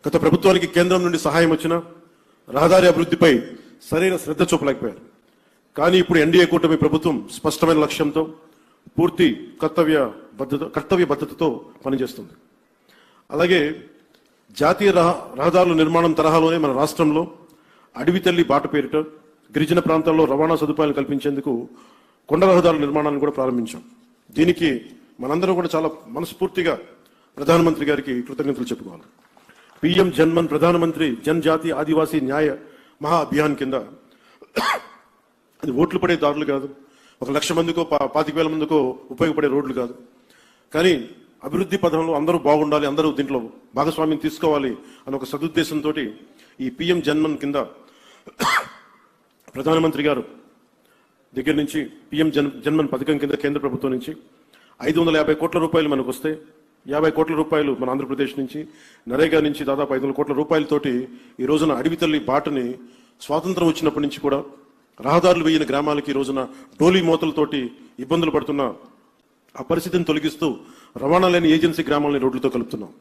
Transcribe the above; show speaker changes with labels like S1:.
S1: గత ప్రభుత్వానికి కేంద్రం నుండి సహాయం వచ్చినా రహదారి అభివృద్ధిపై సరైన శ్రద్ధ చూపలేకపోయారు. కానీ ఇప్పుడు ఎన్డీఏ కూటమి ప్రభుత్వం స్పష్టమైన లక్ష్యంతో పూర్తి కర్తవ్యబద్ధతతో పనిచేస్తుంది. అలాగే జాతీయ రహదారుల నిర్మాణం తరహాలోనే మన రాష్ట్రంలో అడవి తల్లి బాట పేరిట గిరిజన ప్రాంతాల్లో రవాణా సదుపాయాలు కల్పించేందుకు కొండ రహదారుల నిర్మాణాన్ని కూడా ప్రారంభించాం. దీనికి మనందరం కూడా చాలా మనస్ఫూర్తిగా ప్రధానమంత్రి గారికి కృతజ్ఞతలు చెప్పుకోవాలి. పిఎం జన్మన్ ప్రధానమంత్రి జనజాతి ఆదివాసీ న్యాయ మహా అభియాన్ కింద అది ఓట్లు పడే దారులు కాదు, 1,00,000 మందికో 25,000 మందికో ఉపయోగపడే రోడ్లు కాదు. కానీ అభివృద్ధి పథంలో అందరూ బాగుండాలి, అందరూ దీంట్లో భాగస్వామ్యం తీసుకోవాలి అన్న ఒక సదుద్దేశంతో ఈ పిఎం జన్మన్ కింద ప్రధానమంత్రి గారు దగ్గర నుంచి పిఎం జన్మన్ పథకం కింద కేంద్ర ప్రభుత్వం నుంచి 550 కోట్ల రూపాయలు మనకు వస్తే 50 కోట్ల రూపాయలు మన ఆంధ్రప్రదేశ్ నుంచి, నరేగా నుంచి దాదాపు 500 కోట్ల రూపాయలతోటి ఈ రోజున అడవి తల్లి బాటని స్వాతంత్రం వచ్చినప్పటి నుంచి కూడా రహదారులు వేయని గ్రామాలకి ఈ రోజున టోలీ మోతలతోటి ఇబ్బందులు పడుతున్న ఆ పరిస్థితిని తొలగిస్తూ రవాణా లేని ఏజెన్సీ గ్రామాలని రోడ్లతో కలుపుతున్నాం.